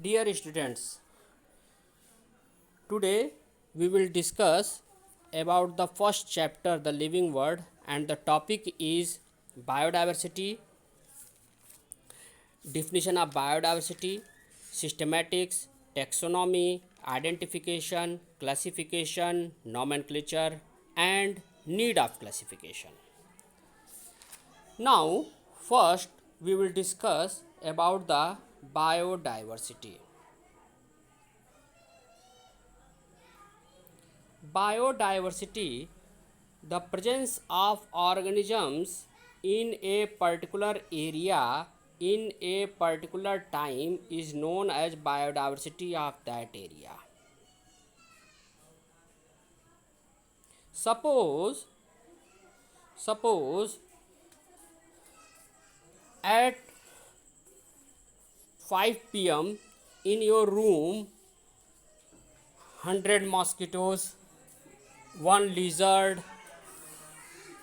Dear students, today we will discuss about the first chapter, the living world, and the topic is biodiversity, definition of biodiversity, systematics, taxonomy, identification, classification, nomenclature, and need of classification. Now, first we will discuss about the biodiversity. Biodiversity, the presence of organisms in a particular area in a particular time is known as biodiversity of that area. Suppose at 5 p.m. in your room 100 mosquitoes, one lizard,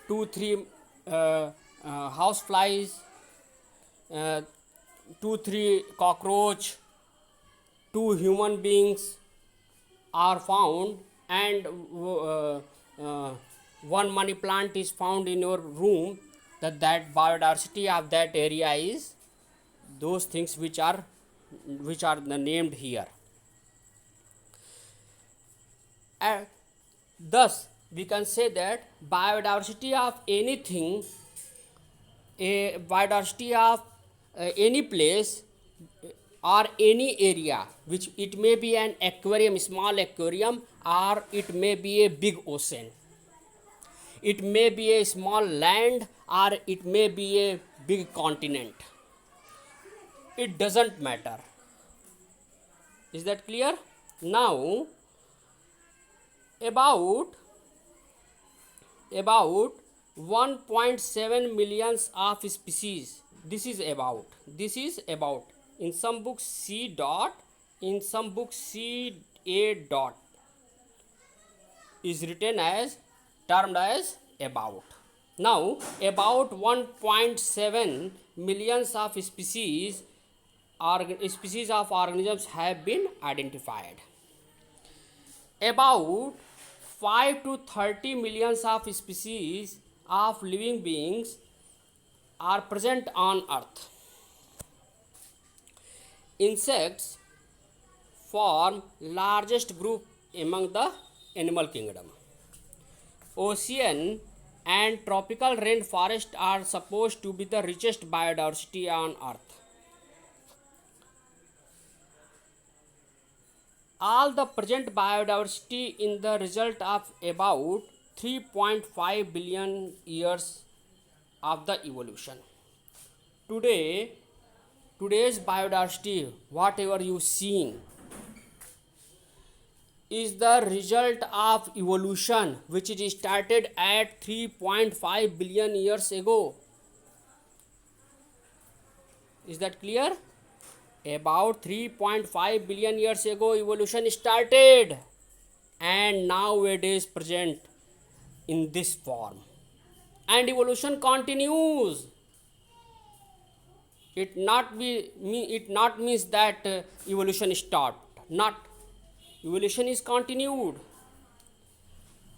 two three house flies, uh, two three cockroach, two human beings are found, and one money plant is found in your room. That biodiversity of that area is those things which are named here. Thus we can say that biodiversity of anything, a biodiversity of any place or any area, which it may be an aquarium, small aquarium, or it may be a big ocean, it may be a small land, or it may be a big continent, it doesn't matter. Is that clear? Now about 1.7 millions of species, this is about in some books C dot, in some books C A dot is written as termed as about. Now about 1.7 millions of species of organisms have been identified. About 5 to 30 millions of species of living beings are present on earth. Insects form largest group among the animal kingdom. Ocean and tropical rainforest are supposed to be the richest biodiversity on earth. All the present biodiversity in the result of about 3.5 billion years of the evolution. Today's biodiversity, whatever you seen, is the result of evolution which is started at 3.5 billion years ago. Is that clear? About 3.5 billion years ago evolution started, and nowadays present in this form, and evolution continues. It not means that evolution stopped. Not, evolution is continued.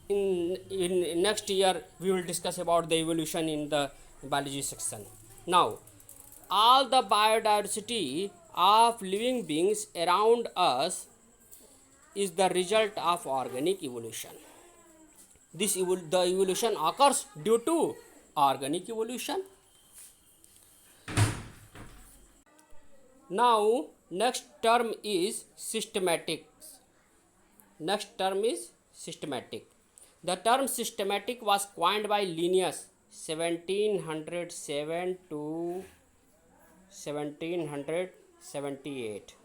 In next year we will discuss about the evolution in the biology section. Now all the biodiversity of living beings around us is the result of organic evolution. The evolution occurs due to organic evolution. Now next term is systematic. The term systematic was coined by Linnaeus 1707 to 1778.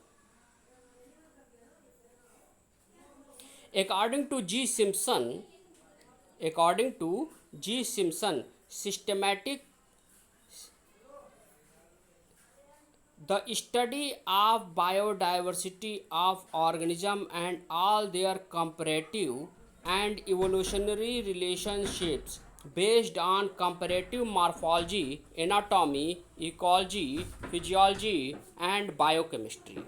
According to G. Simpson, systematic, the study of biodiversity of organism and all their comparative and evolutionary relationships based on comparative morphology, anatomy, ecology, physiology, and biochemistry.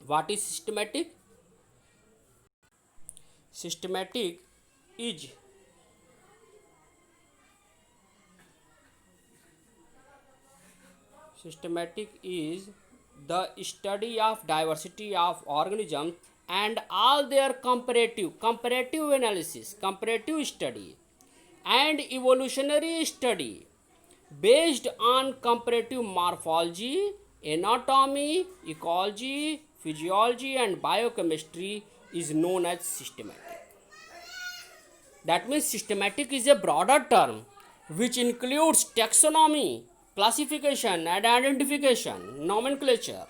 What is systematic? Systematic is the study of diversity of organisms and all their comparative analysis, comparative study, and evolutionary study based on comparative morphology, anatomy, ecology, physiology, and biochemistry is known as systematic. That means systematic is a broader term which includes taxonomy, classification, and identification, nomenclature.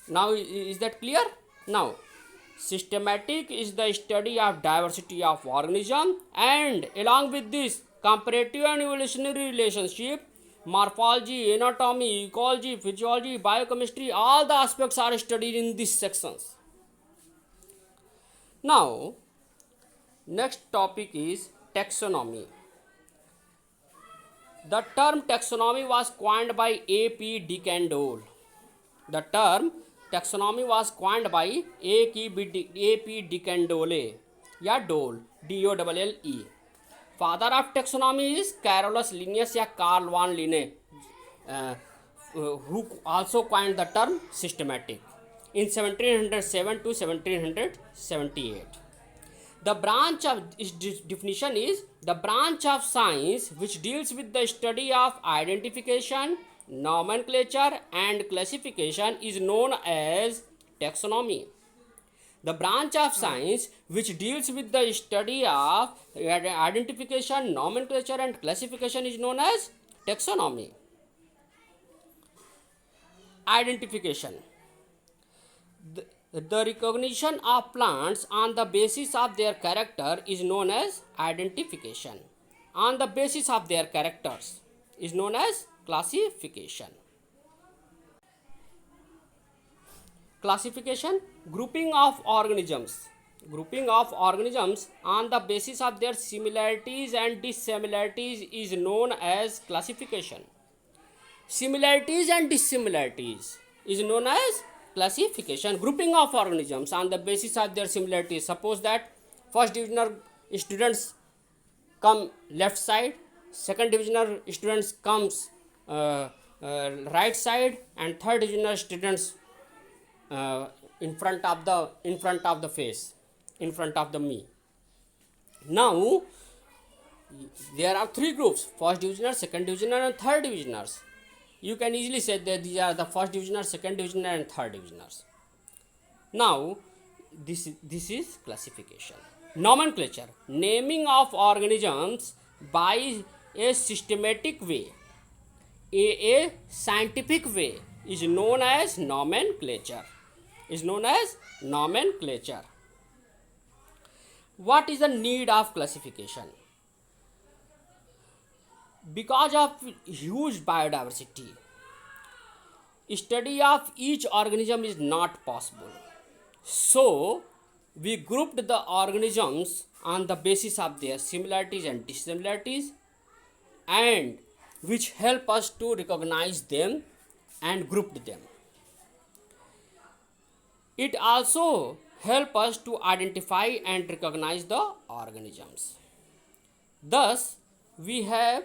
Now, is that clear? Now, systematic is the study of diversity of organism, and along with this comparative and evolutionary relationship, morphology, anatomy, ecology, physiology, biochemistry, all the aspects are studied in these sections. Now, next topic is taxonomy. The term taxonomy was coined by A.P. de Candolle. The term taxonomy was coined by A.P. de Candolle, या Dole, D-O-L-L-E. Father of taxonomy is Carolus Linnaeus या Carl van Linné, who also coined the term systematic in 1707 to 1778. The branch of its definition is the branch of science which deals with the study of identification, nomenclature, and classification is known as taxonomy. The branch of science which deals with the study of identification, nomenclature, and classification is known as taxonomy. Identification. The recognition of plants on the basis of their character is known as identification. On the basis of their characters is known as classification. Classification, grouping of organisms. Grouping of organisms on the basis of their similarities and dissimilarities is known as classification. Similarities and dissimilarities is known as classification. Grouping of organisms on the basis of their similarities. Suppose that first divisional students come left side, second divisional students comes right side, and third divisional students in front of the face, in front of the me. Now there are three groups: first divisional, second divisional, and third divisionals. You can easily say that these are the first divisional, second divisional, and third divisionals. Now this is classification. Nomenclature, naming of organisms by a systematic way, a scientific way, is known as nomenclature. What is the need of classification? Because of huge biodiversity, study of each organism is not possible. So, we grouped the organisms on the basis of their similarities and dissimilarities, and which help us to recognize them and grouped them. It also help us to identify and recognize the organisms. Thus, we have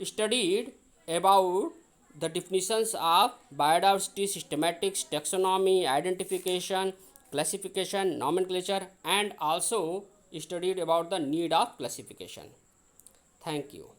studied about the definitions of biodiversity, systematics, taxonomy, identification, classification, nomenclature, and also studied about the need of classification. Thank you.